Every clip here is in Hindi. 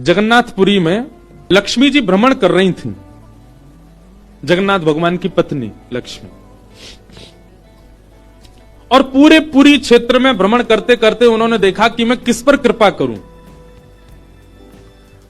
जगन्नाथपुरी में लक्ष्मी जी भ्रमण कर रही थीं। जगन्नाथ भगवान की पत्नी लक्ष्मी, और पूरे पुरी क्षेत्र में भ्रमण करते करते उन्होंने देखा कि मैं किस पर कृपा करूं।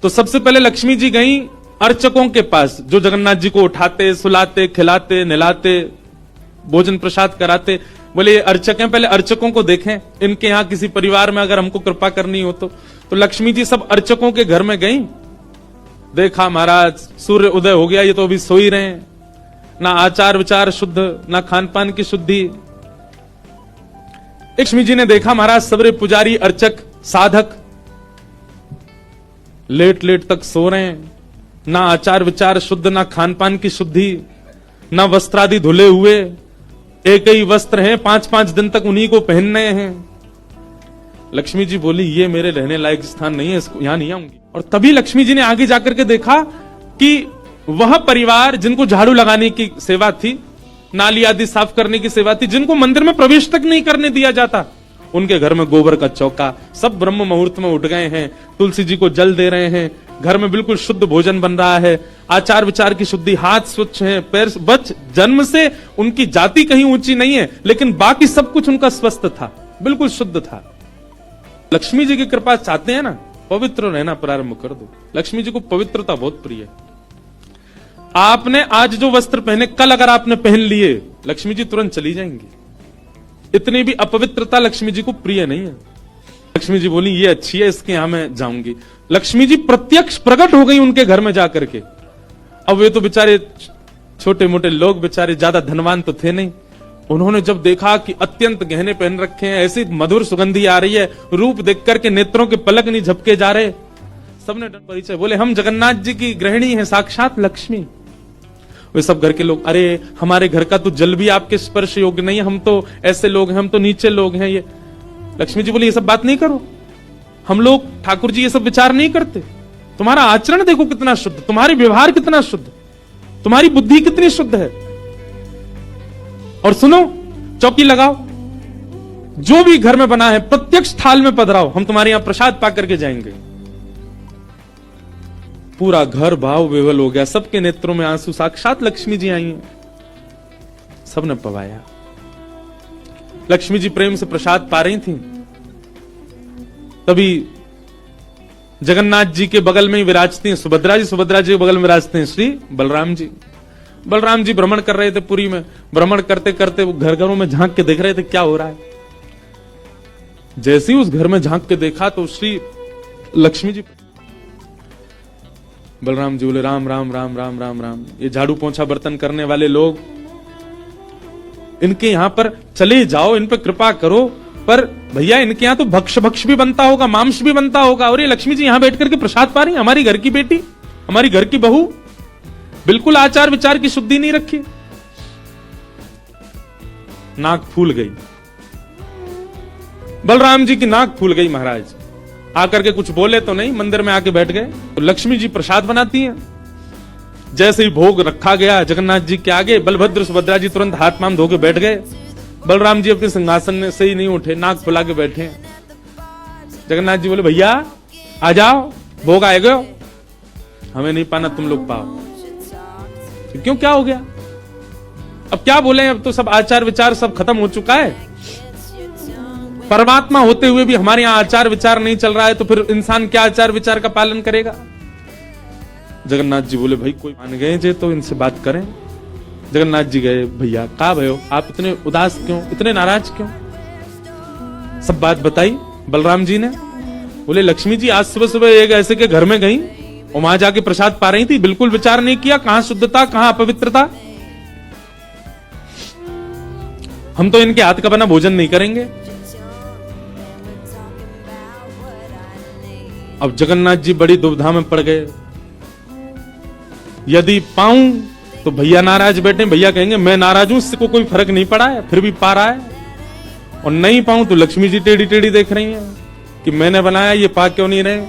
तो सबसे पहले लक्ष्मी जी गई अर्चकों के पास, जो जगन्नाथ जी को उठाते, सुलाते, खिलाते, नहलाते, भोजन प्रसाद कराते। बोले ये अर्चक हैं, पहले अर्चकों को देखें, इनके यहां किसी परिवार में अगर हमको कृपा करनी हो तो लक्ष्मी जी सब अर्चकों के घर में गई। देखा महाराज सूर्य उदय हो गया, ये तो अभी सो ही रहे हैं, ना आचार विचार शुद्ध, ना खान पान की शुद्धि। लक्ष्मी जी ने देखा महाराज सबरे पुजारी, अर्चक, साधक लेट लेट तक सो रहे हैं, ना आचार विचार शुद्ध, ना खान पान की शुद्धि, ना वस्त्रादि धुले हुए, एक ही वस्त्र हैं, 5-5 दिन तक उन्हीं को पहनने हैं। लक्ष्मी जी बोली ये मेरे रहने लायक स्थान नहीं है, यहां नहीं आऊंगी। और तभी लक्ष्मी जी ने आगे जाकर के देखा कि वह परिवार जिनको झाड़ू लगाने की सेवा थी, नाली आदि साफ करने की सेवा थी, जिनको मंदिर में प्रवेश तक नहीं करने दिया जाता, उनके घर में गोबर का चौका, सब ब्रह्म मुहूर्त में उठ गए हैं, तुलसी जी को जल दे रहे हैं, घर में बिल्कुल शुद्ध भोजन बन रहा है, आचार विचार की शुद्धि, हाथ स्वच्छ हैं, पैर बच, जन्म से उनकी जाति कहीं ऊंची नहीं है, लेकिन बाकी सब कुछ उनका स्वस्थ था, बिल्कुल शुद्ध था। लक्ष्मी जी की कृपा चाहते हैं ना, पवित्र रहना प्रारंभ कर दो। लक्ष्मी जी को पवित्रता बहुत प्रिय है। आपने आज जो वस्त्र पहने, कल अगर आपने पहन लिए, लक्ष्मी जी तुरंत चली जाएंगी। इतनी भी अपवित्रता लक्ष्मी जी को प्रिय नहीं है। लक्ष्मी जी बोली ये अच्छी है, इसके यहां मैं जाऊंगी। लक्ष्मी जी प्रत्यक्ष प्रकट हो गई उनके घर में जाकर के। अब वे तो बेचारे छोटे मोटे लोग, बेचारे ज्यादा धनवान तो थे नहीं। उन्होंने जब देखा कि अत्यंत गहने पहन रखे हैं, ऐसी मधुर सुगंधी आ रही है, रूप देख करके नेत्रों के पलक नहीं झपके जा रहे, सबने परिचय बोले हम जगन्नाथ जी की गृहिणी हैं, साक्षात लक्ष्मी। वे सब घर के लोग, अरे हमारे घर का तो जल भी आपके स्पर्श योग्य नहीं है, हम तो ऐसे लोग हैं, हम तो नीचे लोग हैं। ये लक्ष्मी जी बोली ये सब बात नहीं करो, हम लोग ठाकुर जी ये सब विचार नहीं करते। तुम्हारा आचरण देखो कितना शुद्ध, तुम्हारी व्यवहार कितना शुद्ध, तुम्हारी बुद्धि कितनी शुद्ध है। और सुनो, चौकी लगाओ, जो भी घर में बना है प्रत्यक्ष थाल में पधराओ, हम तुम्हारे यहां प्रसाद पा करके जाएंगे। पूरा घर भाव विवल हो गया, सबके नेत्रों में आंसू, साक्षात लक्ष्मी जी आई हैं, सबने पवाया। लक्ष्मी जी प्रेम से प्रसाद पा रही थी, तभी जगन्नाथ जी के बगल में ही विराजती हैं सुभद्रा जी, सुभद्रा जी के बगल में विराजते हैं श्री बलराम जी। बलराम जी भ्रमण कर रहे थे पुरी में, भ्रमण करते करते वो घर घरों में झांक के देख रहे थे क्या हो रहा है। जैसे ही उस घर में झांक के देखा तो श्री लक्ष्मी जी, बलराम जी बोले राम राम राम राम राम राम, ये झाड़ू पोंछा बर्तन करने वाले लोग, इनके यहां पर चले जाओ, इन पर कृपा करो। पर भैया इनके यहां तो भक्ष भी बनता होगा, मांस भी बनता होगा, और ये लक्ष्मी जी यहां बैठ करके प्रसाद पा रही, हमारी घर की बेटी, हमारी घर की बहू, बिल्कुल आचार विचार की शुद्धि नहीं रखी। नाक फूल गई, बलराम जी की नाक फूल गई। महाराज आकर के कुछ बोले तो नहीं, मंदिर में आके बैठ गए। तो लक्ष्मी जी प्रसाद बनाती हैं, जैसे ही भोग रखा गया जगन्नाथ जी के आगे, बलभद्र सुभद्रा जी तुरंत हाथ पांव धो के बैठ गए। बलराम जी अपने सिंहासन से ही नहीं उठे, नाक फुला के बैठे। जगन्नाथ जी बोले भैया आ जाओ, भोग आएगा, हमें नहीं पाना, तुम लोग पाओ। क्यों, क्या हो गया? अब क्या बोले, अब तो सब आचार विचार सब खत्म हो चुका है। परमात्मा होते हुए भी हमारे यहां आचार विचार नहीं चल रहा है, तो फिर इंसान क्या आचार विचार का पालन करेगा? जगन्नाथ जी बोले भाई कोई मान गए जे तो इनसे बात करें। जगन्नाथ जी गए, भैया का भयो, आप इतने उदास क्यों, इतने नाराज क्यों? सब बात बताई बलराम जी ने। बोले लक्ष्मी जी आज सुबह सुबह एक ऐसे के घर में गई और वहां जाके प्रसाद पा रही थी, बिल्कुल विचार नहीं किया, कहां शुद्धता कहां अपवित्रता। हम तो इनके हाथ का बना भोजन नहीं करेंगे। अब जगन्नाथ जी बड़ी दुविधा में पड़ गए, यदि पाऊं तो भैया नाराज बैठे, भैया कहेंगे मैं नाराज हूं, इससे कोई फर्क नहीं पड़ा है, फिर भी पा रहा है। और नहीं पाऊं तो लक्ष्मी जी टेढ़ी टेढ़ी देख रही हैं कि मैंने बनाया, ये पा क्यों नहीं रहे।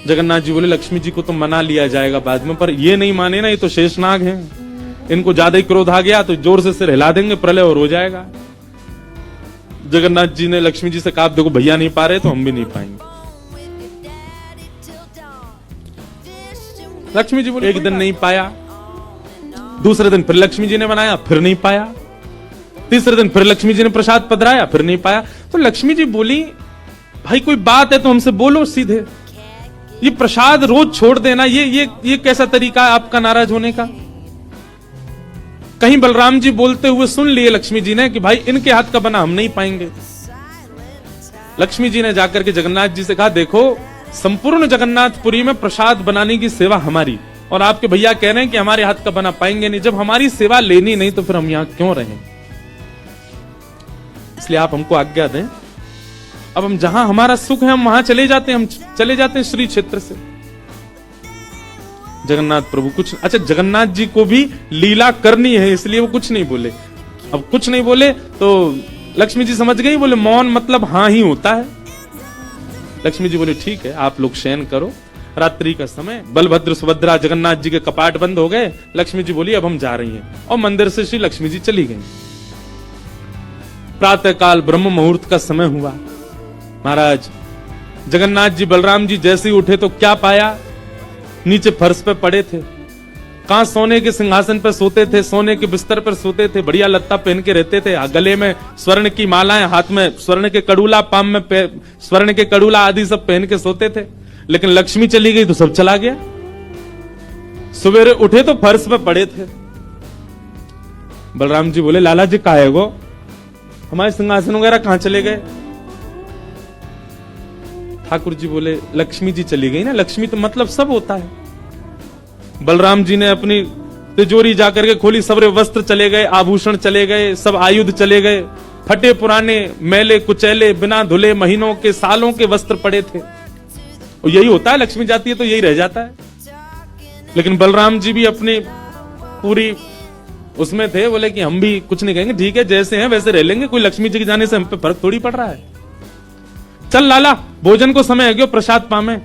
जगन्नाथ जी बोले लक्ष्मी जी को तो मना लिया जाएगा बाद में, पर ये नहीं माने ना, ये तो शेषनाग हैं, इनको ज्यादा ही क्रोध आ गया तो जोर से सिर हिला देंगे, प्रलय और हो जाएगा। जगन्नाथ जी ने लक्ष्मी जी से कहा देखो भैया नहीं पा रहे तो हम भी नहीं पाएंगे। लक्ष्मी जी बोले एक दिन नहीं पाया, दूसरे दिन फिर लक्ष्मी जी ने बनाया, फिर नहीं पाया, तीसरे दिन फिर लक्ष्मी जी ने प्रसाद पधराया, फिर नहीं पाया। तो लक्ष्मी जी बोली भाई कोई बात है तो हमसे बोलो सीधे, ये प्रसाद रोज छोड़ देना ये कैसा तरीका है आपका नाराज होने का। कहीं बलराम जी बोलते हुए सुन लिए लक्ष्मी जी ने कि भाई इनके हाथ का बना हम नहीं पाएंगे। लक्ष्मी जी ने जाकर के जगन्नाथ जी से कहा देखो संपूर्ण जगन्नाथपुरी में प्रसाद बनाने की सेवा हमारी, और आपके भैया कह रहे हैं कि हमारे हाथ का बना पाएंगे नहीं। जब हमारी सेवा लेनी नहीं तो फिर हम यहां क्यों रहें, इसलिए आप हमको आज्ञा दें। अब हम जहां हमारा सुख है हम वहां चले जाते हैं, हम चले जाते हैं श्री क्षेत्र से। जगन्नाथ प्रभु कुछ, अच्छा जगन्नाथ जी को भी लीला करनी है इसलिए वो कुछ नहीं बोले। अब कुछ नहीं बोले तो लक्ष्मी जी समझ गई, बोले मौन मतलब हाँ ही होता है। लक्ष्मी जी बोले ठीक है आप लोग शयन करो, रात्रि का समय, बलभद्र सुभद्रा जगन्नाथ जी के कपाट बंद हो गए। लक्ष्मी जी बोली अब हम जा रही हैं, और मंदिर से श्री लक्ष्मी जी चली गई। प्रातः काल ब्रह्म मुहूर्त का समय हुआ। महाराज जगन्नाथ जी बलराम जी जैसे ही उठे तो क्या पाया, नीचे फर्श पे पड़े थे। कहां सोने के सिंहासन पर सोते थे, सोने के बिस्तर पर सोते थे, बढ़िया लत्ता पहन के रहते थे, गले में स्वर्ण की मालाएं, हाथ में स्वर्ण के कड़ूला, पाम में स्वर्ण के कड़ूला आदि सब पहन के सोते थे। लेकिन लक्ष्मी चली गई तो सब चला गया। सवेरे उठे तो फर्श पे पड़े थे। बलराम जी बोले लाला जी कहा है वो, हमारे सिंहासन वगैरह कहां चले गए। ठाकुर जी बोले लक्ष्मी जी चली गई ना, लक्ष्मी तो मतलब सब होता है। बलराम जी ने अपनी तिजोरी जाकर के खोली, सबरे वस्त्र चले गए, आभूषण चले गए, सब आयुध चले गए, फटे पुराने मैले कुचैले बिना धुले महीनों के सालों के वस्त्र पड़े थे। और यही होता है, लक्ष्मी जाती है तो यही रह जाता है। लेकिन बलराम जी भी अपनी पूरी उसमें थे, बोले कि हम भी कुछ नहीं कहेंगे, ठीक है जैसे हैं वैसे रह लेंगे, कोई लक्ष्मी जी के जाने से हम पे फर्क थोड़ी पड़ रहा है। चल लाला भोजन को समय है, प्रसाद पामे।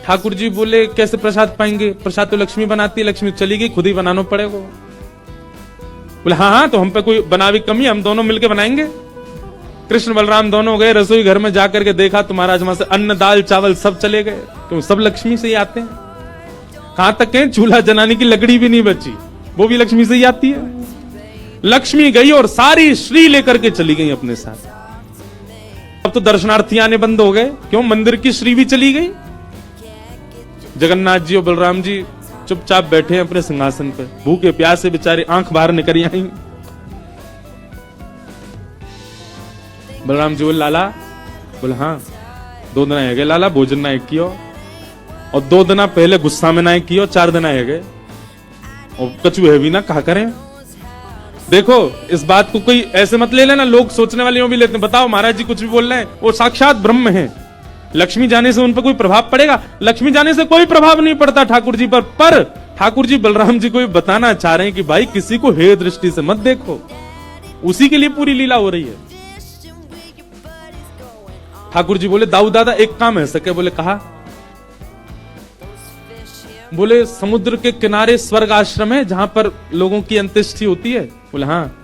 ठाकुर जी बोले कैसे प्रसाद पाएंगे, प्रसाद तो लक्ष्मी बनाती है, लक्ष्मी चली गई, खुद ही बनाना पड़ेगा। बोले हाँ तो हम पे कोई बनावी कमी, हम दोनों मिलके बनाएंगे। कृष्ण बलराम दोनों गए रसोई घर में, जाकर के देखा तो महाराज वहां से अन्न दाल चावल सब चले गए, क्यों सब लक्ष्मी से ही आते हैं। कहां तक है चूल्हा जलाने की लकड़ी भी नहीं बची, वो भी लक्ष्मी से ही आती है। लक्ष्मी गई और सारी श्री लेकर के चली गई अपने साथ। अब तो दर्शनार्थी आने बंद हो गए, क्यों मंदिर की श्री भी चली गई। जगन्नाथ जी और बलराम जी चुपचाप बैठे हैं अपने सिंहासन पर, भूखे प्यासे बेचारे आंख बाहर निकल आई। बलराम जी बोले लाला, बोले हाँ 2 दिन आए गए लाला, भोजन ना एक कियो, और 2 दिन पहले गुस्सा में ना कियो, 4 दिन आए गए, और कछु है भी ना कहा करें। देखो इस बात को कोई ऐसे मत ले लेना, लोग सोचने वाले भी लेते हैं, बताओ महाराज जी कुछ भी बोल रहे हैं, वो साक्षात ब्रह्म है। लक्ष्मी जाने से उन पर कोई प्रभाव पड़ेगा, लक्ष्मी जाने से कोई प्रभाव नहीं पड़ता ठाकुर जी पर ठाकुर जी बलराम जी को भी बताना चाह रहे हैं कि भाई किसी को हे दृष्टि से मत देखो, उसी के लिए पूरी लीला हो रही है। ठाकुर जी बोले दाऊ दादा एक काम है सके, बोले कहा। बोले समुद्र के किनारे स्वर्ग आश्रम है जहां पर लोगों की अंत्येष्टि होती है। बोले हाँ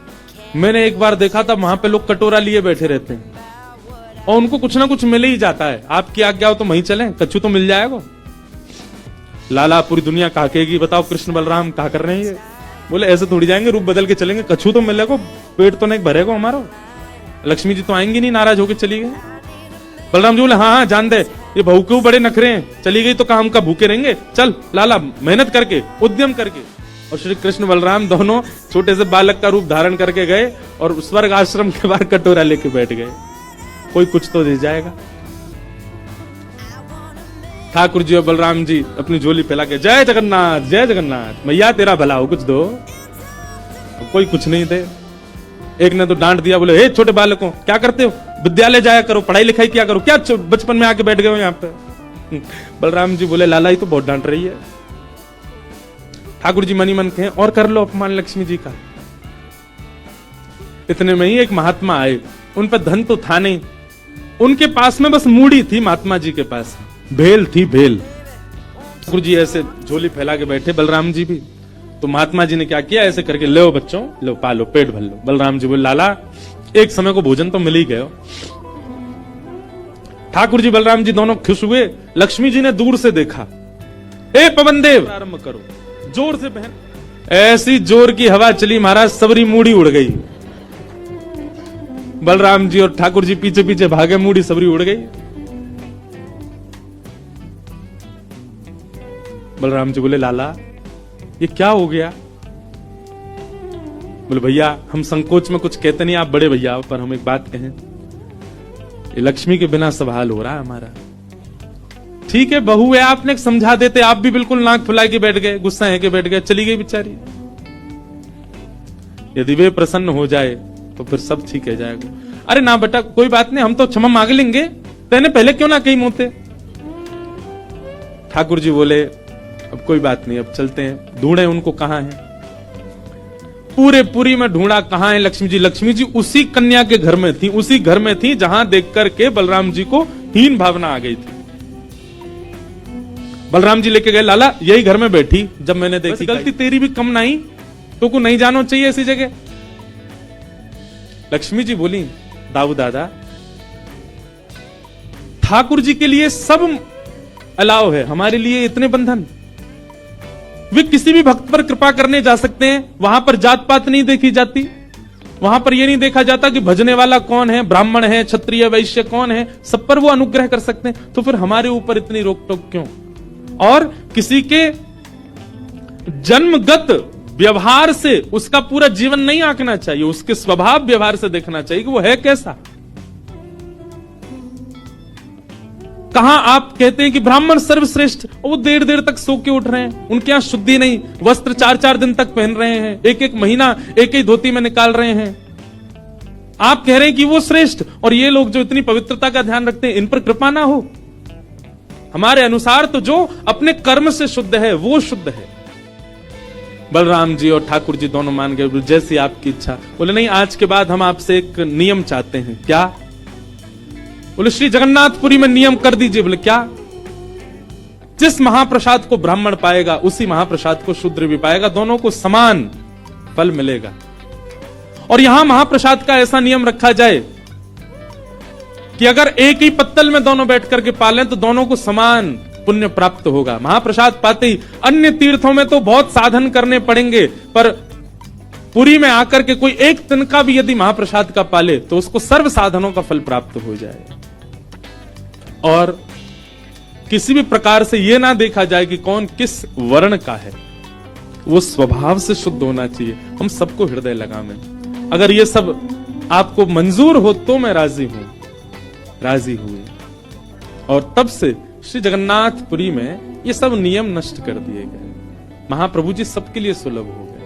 मैंने एक बार देखा था, वहां पे लोग कटोरा लिए बैठे रहते हैं और उनको कुछ ना कुछ मिल ही जाता है, आपकी आज्ञा हो तो वहीं चलें, कच्चू तो मिल जाएगा। लाला पूरी दुनिया काकेगी, बताओ कृष्ण बलराम कहा कर रहे हैं ये। बोले ऐसे थोड़ी जाएंगे, रूप बदल के चलेंगे, कच्चू तो मिलेगा, पेट तो नहीं भरेगा हमारा, लक्ष्मी जी तो आएंगी नहीं, नाराज होकर चली गई। बलराम जी बोले हाँ हाँ जान दे, ये बहू क्यों बड़े नखरे हैं, चली गई तो काम का भूखे रहेंगे, चल लाला मेहनत करके उद्यम करके। और श्री कृष्ण बलराम दोनों छोटे से बालक का रूप धारण करके गए और स्वर्ग आश्रम के बाहर कटोरा लेके बैठ गए, कोई कुछ तो दे जाएगा। ठाकुर जी और बलराम जी अपनी झोली फैला के जय जगन्नाथ मैया तेरा भला हो, कुछ दो। कोई कुछ नहीं दे। एक ने तो डांट दिया, बोले हे छोटे बालकों क्या करते हो, विद्यालय जाया करो, पढ़ाई लिखाई क्या करो, क्या बचपन में आके बैठ गए हो यहाँ पे। बलराम जी बोले लाला ही तो बहुत डांट रही है। ठाकुर जी मनी मन कहे और कर लो अपमान लक्ष्मी जी का। इतने में ही एक महात्मा आए, उन पर धन तो था नहीं, उनके पास में बस मूढ़ी थी, महात्मा जी के पास भेल थी, भेल। ठाकुर जी ऐसे झोली फैला के बैठे, बलराम जी भी। तो महात्मा जी ने क्या किया, ऐसे करके लो बच्चों लो पालो, पेट भर लो। बलराम जी बोले लाला एक समय को भोजन तो मिल ही गए। ठाकुर जी बलराम जी दोनों खुश हुए। लक्ष्मी जी ने दूर से देखा, ए पवनदेव प्रारंभ करो, जोर से बहन। ऐसी जोर की हवा चली महाराज, सबरी मूड़ी उड़ गई। बलराम जी और ठाकुर जी पीछे पीछे भागे, मूड़ी सबरी उड़ गई। बलराम जी बोले लाला ये क्या हो गया? बोले भैया हम संकोच में कुछ कहते नहीं, आप बड़े भैया, पर हम एक बात कहें, ये लक्ष्मी के बिना सब हाल हो रहा है हमारा। ठीक है बहू है, आपने समझा देते, आप भी बिल्कुल नाक फुला के बैठ गए, गुस्सा है के बैठ गए, चली गई बेचारी। यदि वे प्रसन्न हो जाए तो फिर सब ठीक है जाएगा। अरे ना बेटा कोई बात नहीं, हम तो क्षमा मांग लेंगे, तेने पहले क्यों ना कही मोते। ठाकुर जी बोले अब कोई बात नहीं, अब चलते हैं, ढूंढे उनको कहां है। पूरे पुरी में ढूंढा, कहां है लक्ष्मी जी। लक्ष्मी जी उसी कन्या के घर में थी, उसी घर में थी जहां देख करके बलराम जी को हीन भावना आ गई थी। बलराम जी लेके गए, लाला यही घर में बैठी, जब मैंने देखी गलती तेरी भी कम नहीं, तो को नहीं जानो चाहिए ऐसी जगह। लक्ष्मी जी बोली दाऊ दादा, ठाकुर जी के लिए सब अलाव है, हमारे लिए इतने बंधन। वे किसी भी भक्त पर कृपा करने जा सकते हैं, वहां पर जात पात नहीं देखी जाती, वहां पर यह नहीं देखा जाता कि भजने वाला कौन है, ब्राह्मण है, क्षत्रिय वैश्य कौन है, सब पर वो अनुग्रह कर सकते हैं। तो फिर हमारे ऊपर इतनी रोक टोक क्यों? और किसी के जन्मगत व्यवहार से उसका पूरा जीवन नहीं आंकना चाहिए, उसके स्वभाव व्यवहार से देखना चाहिए कि वो है कैसा। कहां आप कहते हैं कि ब्राह्मण सर्वश्रेष्ठ, वो देर देर तक सो के उठ रहे हैं, उनके यहां शुद्धि नहीं, वस्त्र 4-4 दिन तक पहन रहे हैं, एक महीना एक ही धोती में निकाल रहे हैं। आप कह रहे हैं कि वो श्रेष्ठ, और ये लोग जो इतनी पवित्रता का ध्यान रखते हैं, इन पर कृपा ना हो। हमारे अनुसार तो जो अपने कर्म से शुद्ध है वो शुद्ध है। बलराम जी और ठाकुर जी दोनों मान गए, जैसी आपकी इच्छा। बोले नहीं, आज के बाद हम आपसे एक नियम चाहते हैं। क्या? बोले श्री जगन्नाथपुरी में नियम कर दीजिए। बोले क्या? जिस महाप्रसाद को ब्राह्मण पाएगा उसी महाप्रसाद को शूद्र भी पाएगा, दोनों को समान फल मिलेगा। और यहां महाप्रसाद का ऐसा नियम रखा जाए कि अगर एक ही पत्तल में दोनों बैठ करके पालें तो दोनों को समान पुण्य प्राप्त होगा। महाप्रसाद पाते ही, अन्य तीर्थों में तो बहुत साधन करने पड़ेंगे, पर पुरी में आकर के कोई एक तिनका भी यदि महाप्रसाद का पाले तो उसको सर्व साधनों का फल प्राप्त हो जाए। और किसी भी प्रकार से यह ना देखा जाए कि कौन किस वर्ण का है, वो स्वभाव से शुद्ध होना चाहिए। हम सबको हृदय लगावें। अगर ये सब आपको मंजूर हो तो मैं राजी हूं। राजी हुए, और तब से श्री जगन्नाथपुरी में ये सब नियम नष्ट कर दिए गए। महाप्रभु जी सबके लिए सुलभ हो गए।